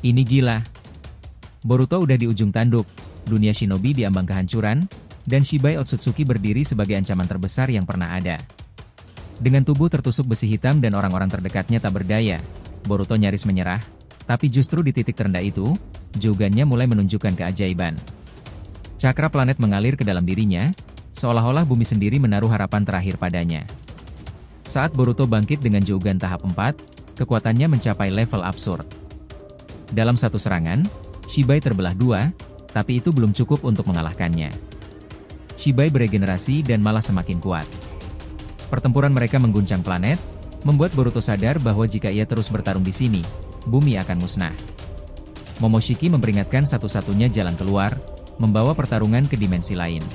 Ini gila. Boruto udah di ujung tanduk, dunia shinobi diambang kehancuran, dan Shibai Otsutsuki berdiri sebagai ancaman terbesar yang pernah ada. Dengan tubuh tertusuk besi hitam dan orang-orang terdekatnya tak berdaya, Boruto nyaris menyerah, tapi justru di titik terendah itu, Jogannya mulai menunjukkan keajaiban. Cakra planet mengalir ke dalam dirinya, seolah-olah bumi sendiri menaruh harapan terakhir padanya. Saat Boruto bangkit dengan Jogan tahap 4, kekuatannya mencapai level absurd. Dalam satu serangan, Shibai terbelah dua, tapi itu belum cukup untuk mengalahkannya. Shibai beregenerasi dan malah semakin kuat. Pertempuran mereka mengguncang planet, membuat Boruto sadar bahwa jika ia terus bertarung di sini, bumi akan musnah. Momoshiki memperingatkan satu-satunya jalan keluar, membawa pertarungan ke dimensi lain.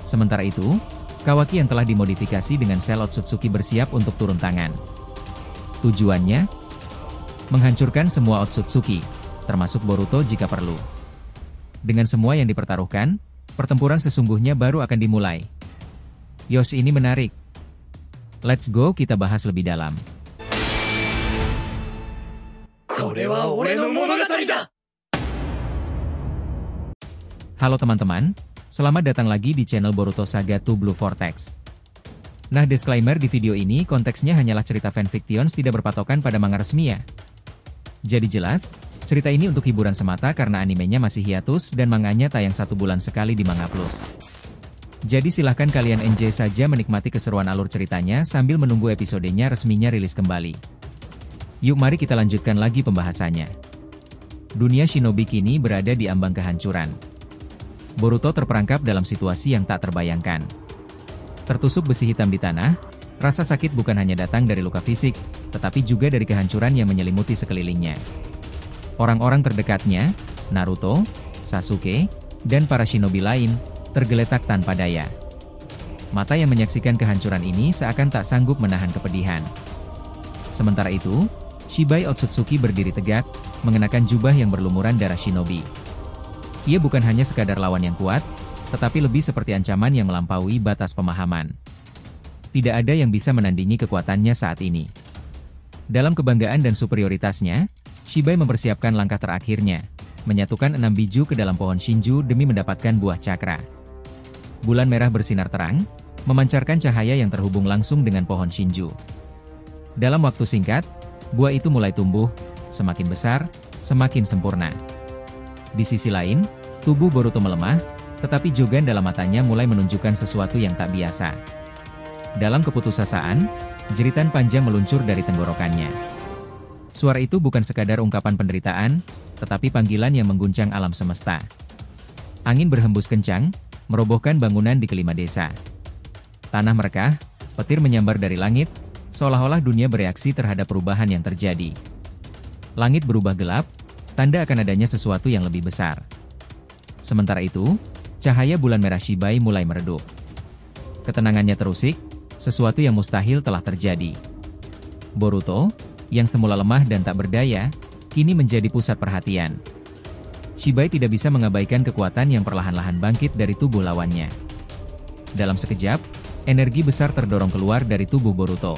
Sementara itu, Kawaki yang telah dimodifikasi dengan sel Otsutsuki bersiap untuk turun tangan. Tujuannya? Menghancurkan semua Otsutsuki, termasuk Boruto jika perlu. Dengan semua yang dipertaruhkan, pertempuran sesungguhnya baru akan dimulai. Yos, ini menarik. Let's go, kita bahas lebih dalam. Halo teman-teman, selamat datang lagi di channel Boruto Saga II Blue Vortex. Nah, disclaimer di video ini konteksnya hanyalah cerita fanfictions, tidak berpatokan pada manga resmi ya. Jadi jelas, cerita ini untuk hiburan semata karena animenya masih hiatus dan manganya tayang 1 bulan sekali di Manga Plus. Jadi silahkan kalian enjoy saja menikmati keseruan alur ceritanya sambil menunggu episodenya resminya rilis kembali. Yuk mari kita lanjutkan lagi pembahasannya. Dunia shinobi kini berada di ambang kehancuran. Boruto terperangkap dalam situasi yang tak terbayangkan. Tertusuk besi hitam di tanah, rasa sakit bukan hanya datang dari luka fisik, tetapi juga dari kehancuran yang menyelimuti sekelilingnya. Orang-orang terdekatnya, Naruto, Sasuke, dan para shinobi lain, tergeletak tanpa daya. Mata yang menyaksikan kehancuran ini seakan tak sanggup menahan kepedihan. Sementara itu, Shibai Otsutsuki berdiri tegak, mengenakan jubah yang berlumuran darah shinobi. Ia bukan hanya sekadar lawan yang kuat, tetapi lebih seperti ancaman yang melampaui batas pemahaman. Tidak ada yang bisa menandingi kekuatannya saat ini. Dalam kebanggaan dan superioritasnya, Shibai mempersiapkan langkah terakhirnya, menyatukan 6 biju ke dalam pohon Shinju demi mendapatkan buah cakra. Bulan merah bersinar terang, memancarkan cahaya yang terhubung langsung dengan pohon Shinju. Dalam waktu singkat, buah itu mulai tumbuh, semakin besar, semakin sempurna. Di sisi lain, tubuh Boruto melemah, tetapi Jogan dalam matanya mulai menunjukkan sesuatu yang tak biasa. Dalam keputusasaan, jeritan panjang meluncur dari tenggorokannya. Suara itu bukan sekadar ungkapan penderitaan, tetapi panggilan yang mengguncang alam semesta. Angin berhembus kencang, merobohkan bangunan di kelima desa. Tanah merekah, petir menyambar dari langit, seolah-olah dunia bereaksi terhadap perubahan yang terjadi. Langit berubah gelap, tanda akan adanya sesuatu yang lebih besar. Sementara itu, cahaya bulan merah Shibai mulai meredup. Ketenangannya terusik, sesuatu yang mustahil telah terjadi. Boruto, yang semula lemah dan tak berdaya, kini menjadi pusat perhatian. Shibai tidak bisa mengabaikan kekuatan yang perlahan-lahan bangkit dari tubuh lawannya. Dalam sekejap, energi besar terdorong keluar dari tubuh Boruto.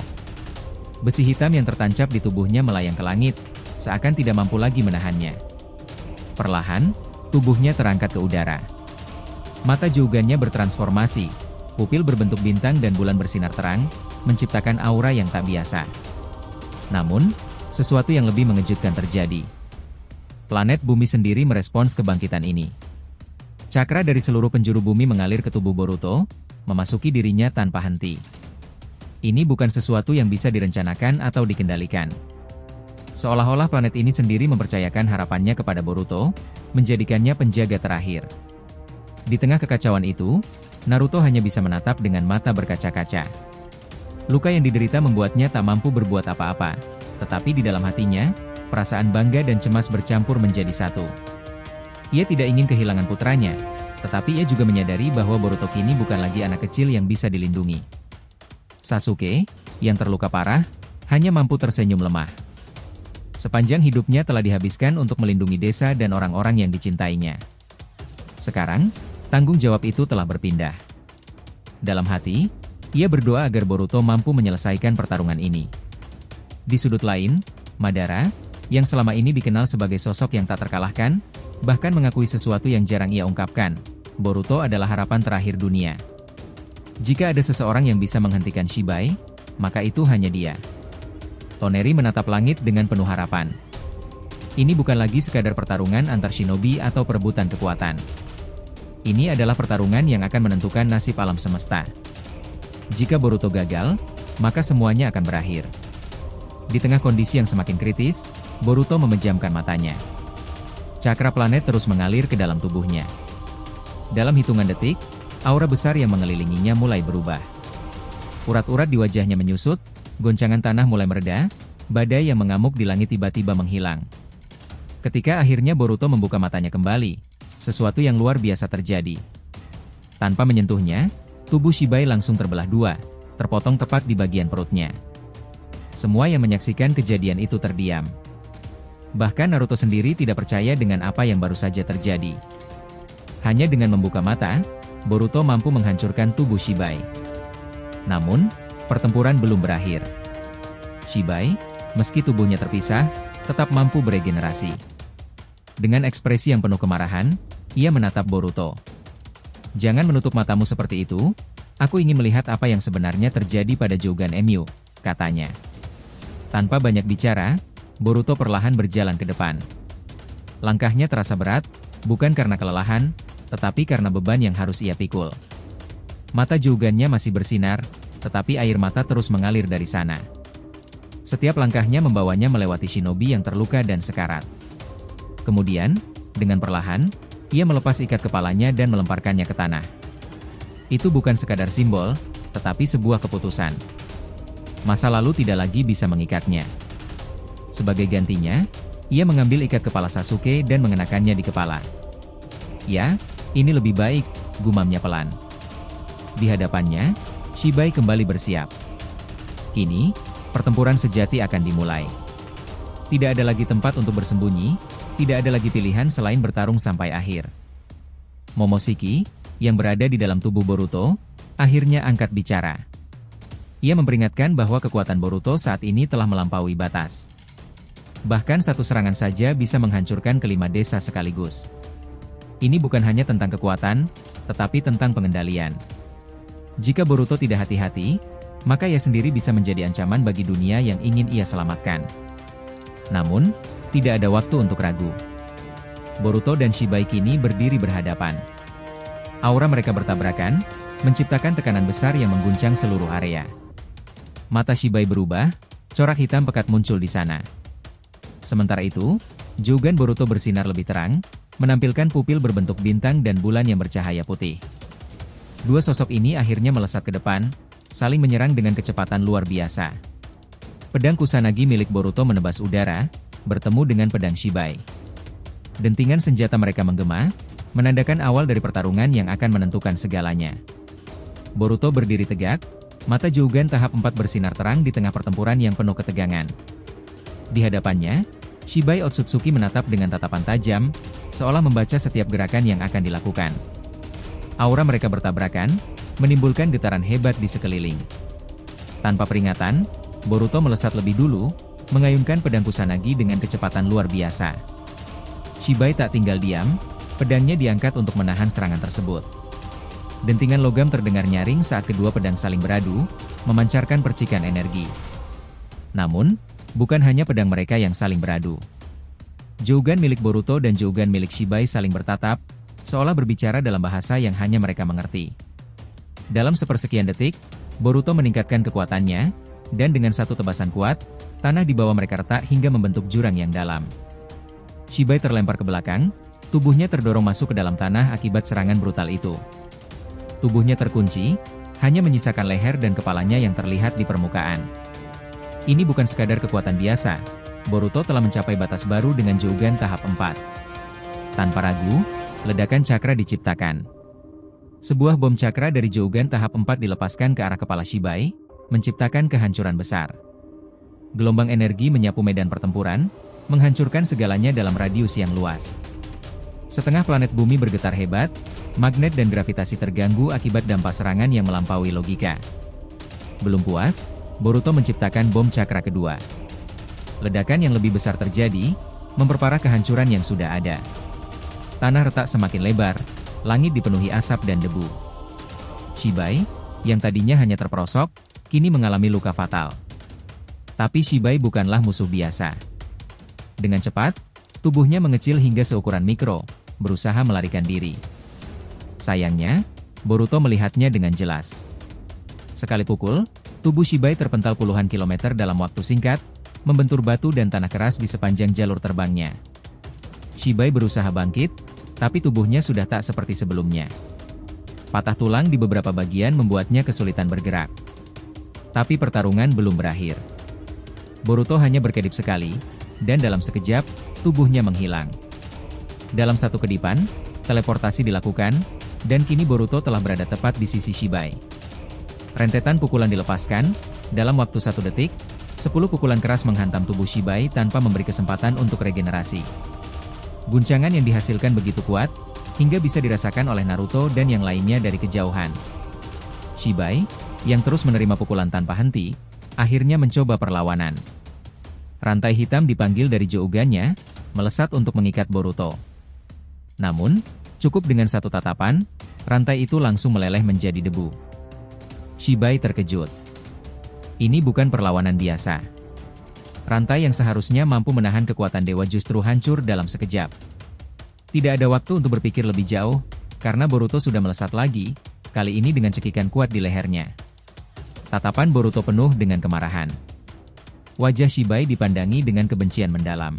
Besi hitam yang tertancap di tubuhnya melayang ke langit, seakan tidak mampu lagi menahannya. Perlahan, tubuhnya terangkat ke udara. Mata Jogannya bertransformasi, pupil berbentuk bintang dan bulan bersinar terang, menciptakan aura yang tak biasa. Namun, sesuatu yang lebih mengejutkan terjadi. Planet bumi sendiri merespons kebangkitan ini. Cakra dari seluruh penjuru bumi mengalir ke tubuh Boruto, memasuki dirinya tanpa henti. Ini bukan sesuatu yang bisa direncanakan atau dikendalikan. Seolah-olah planet ini sendiri mempercayakan harapannya kepada Boruto, menjadikannya penjaga terakhir. Di tengah kekacauan itu, Naruto hanya bisa menatap dengan mata berkaca-kaca. Luka yang diderita membuatnya tak mampu berbuat apa-apa, tetapi di dalam hatinya, perasaan bangga dan cemas bercampur menjadi satu. Ia tidak ingin kehilangan putranya, tetapi ia juga menyadari bahwa Boruto kini bukan lagi anak kecil yang bisa dilindungi. Sasuke, yang terluka parah, hanya mampu tersenyum lemah. Sepanjang hidupnya telah dihabiskan untuk melindungi desa dan orang-orang yang dicintainya. Sekarang, tanggung jawab itu telah berpindah. Dalam hati, ia berdoa agar Boruto mampu menyelesaikan pertarungan ini. Di sudut lain, Madara, yang selama ini dikenal sebagai sosok yang tak terkalahkan, bahkan mengakui sesuatu yang jarang ia ungkapkan, Boruto adalah harapan terakhir dunia. Jika ada seseorang yang bisa menghentikan Shibai, maka itu hanya dia. Toneri menatap langit dengan penuh harapan. Ini bukan lagi sekadar pertarungan antar shinobi atau perebutan kekuatan. Ini adalah pertarungan yang akan menentukan nasib alam semesta. Jika Boruto gagal, maka semuanya akan berakhir. Di tengah kondisi yang semakin kritis, Boruto memejamkan matanya. Cakra planet terus mengalir ke dalam tubuhnya. Dalam hitungan detik, aura besar yang mengelilinginya mulai berubah. Urat-urat di wajahnya menyusut, goncangan tanah mulai mereda, badai yang mengamuk di langit tiba-tiba menghilang. Ketika akhirnya Boruto membuka matanya kembali, sesuatu yang luar biasa terjadi. Tanpa menyentuhnya, tubuh Shibai langsung terbelah dua, terpotong tepat di bagian perutnya. Semua yang menyaksikan kejadian itu terdiam. Bahkan Naruto sendiri tidak percaya dengan apa yang baru saja terjadi. Hanya dengan membuka mata, Boruto mampu menghancurkan tubuh Shibai. Namun, pertempuran belum berakhir. Shibai, meski tubuhnya terpisah, tetap mampu beregenerasi. Dengan ekspresi yang penuh kemarahan, ia menatap Boruto. "Jangan menutup matamu seperti itu, aku ingin melihat apa yang sebenarnya terjadi pada Jougan Emyu," katanya. Tanpa banyak bicara, Boruto perlahan berjalan ke depan. Langkahnya terasa berat, bukan karena kelelahan, tetapi karena beban yang harus ia pikul. Mata Jougannya masih bersinar, tetapi air mata terus mengalir dari sana. Setiap langkahnya membawanya melewati shinobi yang terluka dan sekarat. Kemudian, dengan perlahan, ia melepas ikat kepalanya dan melemparkannya ke tanah. Itu bukan sekadar simbol, tetapi sebuah keputusan. Masa lalu tidak lagi bisa mengikatnya. Sebagai gantinya, ia mengambil ikat kepala Sasuke dan mengenakannya di kepala. "Ya, ini lebih baik," gumamnya pelan. Di hadapannya, Shibai kembali bersiap. Kini, pertempuran sejati akan dimulai. Tidak ada lagi tempat untuk bersembunyi, tidak ada lagi pilihan selain bertarung sampai akhir. Momoshiki, yang berada di dalam tubuh Boruto, akhirnya angkat bicara. Ia memperingatkan bahwa kekuatan Boruto saat ini telah melampaui batas. Bahkan satu serangan saja bisa menghancurkan kelima desa sekaligus. Ini bukan hanya tentang kekuatan, tetapi tentang pengendalian. Jika Boruto tidak hati-hati, maka ia sendiri bisa menjadi ancaman bagi dunia yang ingin ia selamatkan. Namun, tidak ada waktu untuk ragu. Boruto dan Shibai kini berdiri berhadapan. Aura mereka bertabrakan, menciptakan tekanan besar yang mengguncang seluruh area. Mata Shibai berubah, corak hitam pekat muncul di sana. Sementara itu, Jougan Boruto bersinar lebih terang, menampilkan pupil berbentuk bintang dan bulan yang bercahaya putih. Dua sosok ini akhirnya melesat ke depan, saling menyerang dengan kecepatan luar biasa. Pedang Kusanagi milik Boruto menebas udara, bertemu dengan pedang Shibai. Dentingan senjata mereka menggema, menandakan awal dari pertarungan yang akan menentukan segalanya. Boruto berdiri tegak, mata Jougan tahap 4 bersinar terang di tengah pertempuran yang penuh ketegangan. Di hadapannya, Shibai Otsutsuki menatap dengan tatapan tajam, seolah membaca setiap gerakan yang akan dilakukan. Aura mereka bertabrakan, menimbulkan getaran hebat di sekeliling. Tanpa peringatan, Boruto melesat lebih dulu, mengayunkan pedang Kusanagi dengan kecepatan luar biasa. Shibai tak tinggal diam, pedangnya diangkat untuk menahan serangan tersebut. Dentingan logam terdengar nyaring saat kedua pedang saling beradu, memancarkan percikan energi. Namun, bukan hanya pedang mereka yang saling beradu. Jougan milik Boruto dan Jougan milik Shibai saling bertatap, seolah berbicara dalam bahasa yang hanya mereka mengerti. Dalam sepersekian detik, Boruto meningkatkan kekuatannya, dan dengan satu tebasan kuat, tanah di bawah mereka retak hingga membentuk jurang yang dalam. Shibai terlempar ke belakang, tubuhnya terdorong masuk ke dalam tanah akibat serangan brutal itu. Tubuhnya terkunci, hanya menyisakan leher dan kepalanya yang terlihat di permukaan. Ini bukan sekadar kekuatan biasa, Boruto telah mencapai batas baru dengan Jougan tahap 4. Tanpa ragu, ledakan cakra diciptakan. Sebuah bom cakra dari Jougan tahap 4 dilepaskan ke arah kepala Shibai, menciptakan kehancuran besar. Gelombang energi menyapu medan pertempuran, menghancurkan segalanya dalam radius yang luas. Setengah planet bumi bergetar hebat, magnet dan gravitasi terganggu akibat dampak serangan yang melampaui logika. Belum puas, Boruto menciptakan bom cakra kedua. Ledakan yang lebih besar terjadi, memperparah kehancuran yang sudah ada. Tanah retak semakin lebar, langit dipenuhi asap dan debu. Shibai, yang tadinya hanya terperosok, kini mengalami luka fatal. Tapi Shibai bukanlah musuh biasa. Dengan cepat, tubuhnya mengecil hingga seukuran mikro, berusaha melarikan diri. Sayangnya, Boruto melihatnya dengan jelas. Sekali pukul, tubuh Shibai terpental puluhan kilometer dalam waktu singkat, membentur batu dan tanah keras di sepanjang jalur terbangnya. Shibai berusaha bangkit, tapi tubuhnya sudah tak seperti sebelumnya. Patah tulang di beberapa bagian membuatnya kesulitan bergerak. Tapi pertarungan belum berakhir. Boruto hanya berkedip sekali, dan dalam sekejap, tubuhnya menghilang. Dalam satu kedipan, teleportasi dilakukan, dan kini Boruto telah berada tepat di sisi Shibai. Rentetan pukulan dilepaskan, dalam waktu 1 detik, 10 pukulan keras menghantam tubuh Shibai tanpa memberi kesempatan untuk regenerasi. Guncangan yang dihasilkan begitu kuat, hingga bisa dirasakan oleh Naruto dan yang lainnya dari kejauhan. Shibai, yang terus menerima pukulan tanpa henti, akhirnya mencoba perlawanan. Rantai hitam dipanggil dari Jougan-nya, melesat untuk mengikat Boruto. Namun, cukup dengan satu tatapan, rantai itu langsung meleleh menjadi debu. Shibai terkejut. Ini bukan perlawanan biasa. Rantai yang seharusnya mampu menahan kekuatan dewa justru hancur dalam sekejap. Tidak ada waktu untuk berpikir lebih jauh, karena Boruto sudah melesat lagi, kali ini dengan cekikan kuat di lehernya. Tatapan Boruto penuh dengan kemarahan. Wajah Shibai dipandangi dengan kebencian mendalam.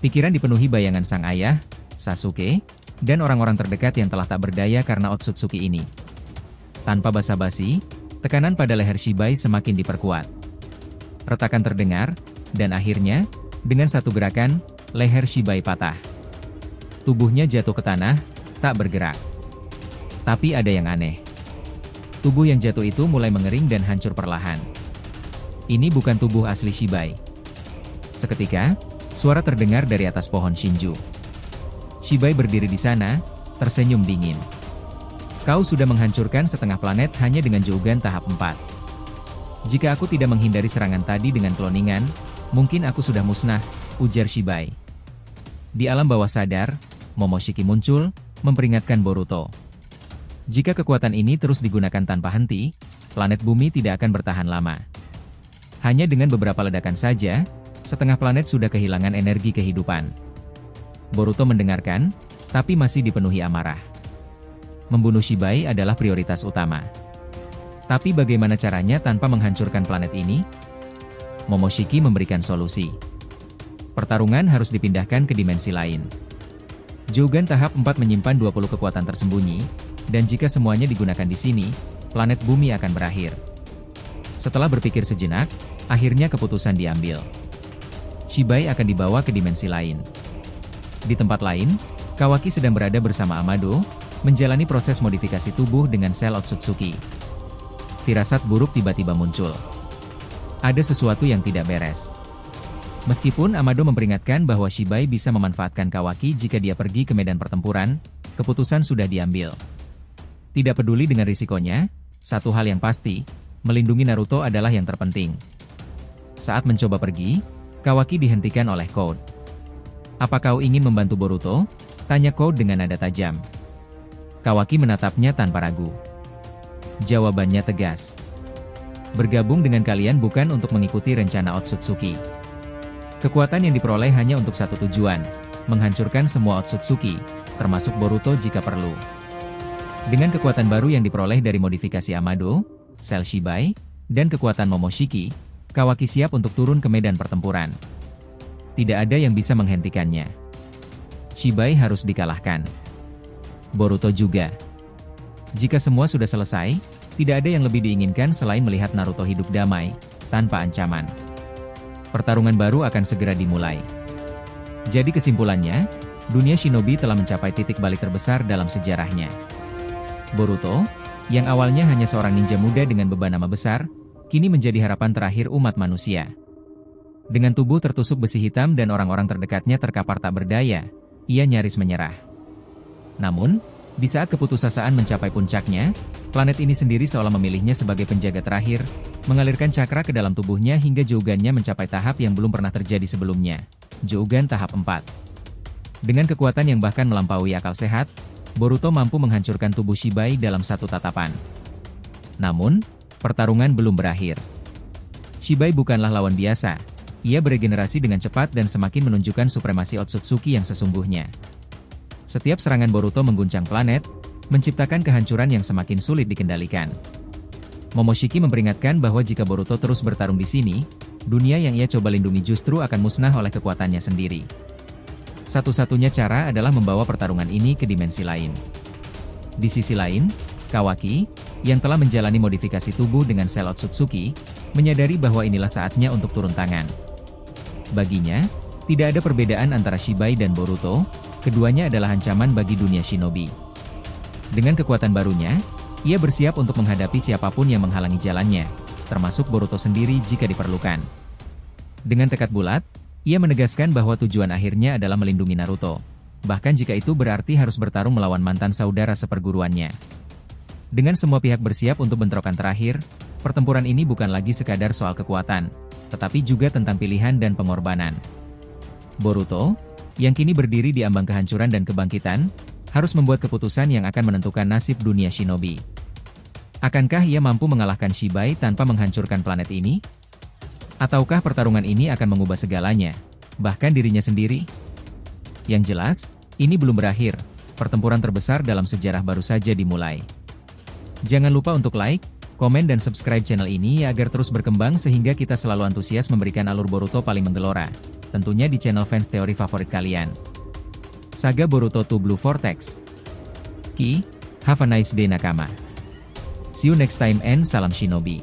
Pikiran dipenuhi bayangan sang ayah, Sasuke, dan orang-orang terdekat yang telah tak berdaya karena Otsutsuki ini. Tanpa basa-basi, tekanan pada leher Shibai semakin diperkuat. Retakan terdengar, dan akhirnya, dengan satu gerakan, leher Shibai patah. Tubuhnya jatuh ke tanah, tak bergerak. Tapi ada yang aneh. Tubuh yang jatuh itu mulai mengering dan hancur perlahan. Ini bukan tubuh asli Shibai. Seketika, suara terdengar dari atas pohon Shinju. Shibai berdiri di sana, tersenyum dingin. Kau sudah menghancurkan setengah planet hanya dengan Jougan tahap 4. Jika aku tidak menghindari serangan tadi dengan kloningan, mungkin aku sudah musnah, ujar Shibai. Di alam bawah sadar, Momoshiki muncul, memperingatkan Boruto. Jika kekuatan ini terus digunakan tanpa henti, planet bumi tidak akan bertahan lama. Hanya dengan beberapa ledakan saja, setengah planet sudah kehilangan energi kehidupan. Boruto mendengarkan, tapi masih dipenuhi amarah. Membunuh Shibai adalah prioritas utama. Tapi bagaimana caranya tanpa menghancurkan planet ini? Momoshiki memberikan solusi. Pertarungan harus dipindahkan ke dimensi lain. Jougan tahap 4 menyimpan 20 kekuatan tersembunyi, dan jika semuanya digunakan di sini, planet bumi akan berakhir. Setelah berpikir sejenak, akhirnya keputusan diambil. Shibai akan dibawa ke dimensi lain. Di tempat lain, Kawaki sedang berada bersama Amado, menjalani proses modifikasi tubuh dengan sel Otsutsuki. Firasat buruk tiba-tiba muncul. Ada sesuatu yang tidak beres. Meskipun Amado memperingatkan bahwa Shibai bisa memanfaatkan Kawaki jika dia pergi ke medan pertempuran, keputusan sudah diambil. Tidak peduli dengan risikonya, satu hal yang pasti, melindungi Naruto adalah yang terpenting. Saat mencoba pergi, Kawaki dihentikan oleh Code. Apa kau ingin membantu Boruto? Tanya Code dengan nada tajam. Kawaki menatapnya tanpa ragu. Jawabannya tegas. Bergabung dengan kalian bukan untuk mengikuti rencana Otsutsuki. Kekuatan yang diperoleh hanya untuk satu tujuan, menghancurkan semua Otsutsuki, termasuk Boruto jika perlu. Dengan kekuatan baru yang diperoleh dari modifikasi Amado, sel Shibai, dan kekuatan Momoshiki, Kawaki siap untuk turun ke medan pertempuran. Tidak ada yang bisa menghentikannya. Shibai harus dikalahkan. Boruto juga. Jika semua sudah selesai, tidak ada yang lebih diinginkan selain melihat Naruto hidup damai, tanpa ancaman. Pertarungan baru akan segera dimulai. Jadi kesimpulannya, dunia shinobi telah mencapai titik balik terbesar dalam sejarahnya. Boruto, yang awalnya hanya seorang ninja muda dengan beban nama besar, kini menjadi harapan terakhir umat manusia. Dengan tubuh tertusuk besi hitam dan orang-orang terdekatnya terkapar tak berdaya, ia nyaris menyerah. Namun, Di saat keputusasaan mencapai puncaknya, planet ini sendiri seolah memilihnya sebagai penjaga terakhir, mengalirkan cakra ke dalam tubuhnya hingga Jougan-nya mencapai tahap yang belum pernah terjadi sebelumnya. Jougan tahap 4. Dengan kekuatan yang bahkan melampaui akal sehat, Boruto mampu menghancurkan tubuh Shibai dalam satu tatapan. Namun, pertarungan belum berakhir. Shibai bukanlah lawan biasa. Ia beregenerasi dengan cepat dan semakin menunjukkan supremasi Otsutsuki yang sesungguhnya. Setiap serangan Boruto mengguncang planet, menciptakan kehancuran yang semakin sulit dikendalikan. Momoshiki memperingatkan bahwa jika Boruto terus bertarung di sini, dunia yang ia coba lindungi justru akan musnah oleh kekuatannya sendiri. Satu-satunya cara adalah membawa pertarungan ini ke dimensi lain. Di sisi lain, Kawaki, yang telah menjalani modifikasi tubuh dengan sel Otsutsuki, menyadari bahwa inilah saatnya untuk turun tangan. Baginya, tidak ada perbedaan antara Shibai dan Boruto, keduanya adalah ancaman bagi dunia shinobi. Dengan kekuatan barunya, ia bersiap untuk menghadapi siapapun yang menghalangi jalannya, termasuk Boruto sendiri jika diperlukan. Dengan tekad bulat, ia menegaskan bahwa tujuan akhirnya adalah melindungi Naruto, bahkan jika itu berarti harus bertarung melawan mantan saudara seperguruannya. Dengan semua pihak bersiap untuk bentrokan terakhir, pertempuran ini bukan lagi sekadar soal kekuatan, tetapi juga tentang pilihan dan pengorbanan. Boruto, yang kini berdiri di ambang kehancuran dan kebangkitan, harus membuat keputusan yang akan menentukan nasib dunia shinobi. Akankah ia mampu mengalahkan Shibai tanpa menghancurkan planet ini? Ataukah pertarungan ini akan mengubah segalanya, bahkan dirinya sendiri? Yang jelas, ini belum berakhir. Pertempuran terbesar dalam sejarah baru saja dimulai. Jangan lupa untuk like, komen dan subscribe channel ini agar terus berkembang sehingga kita selalu antusias memberikan alur Boruto paling menggelora, tentunya di channel fans teori favorit kalian. Saga Boruto 2 Blue Vortex. Have a nice day nakama. See you next time and salam shinobi.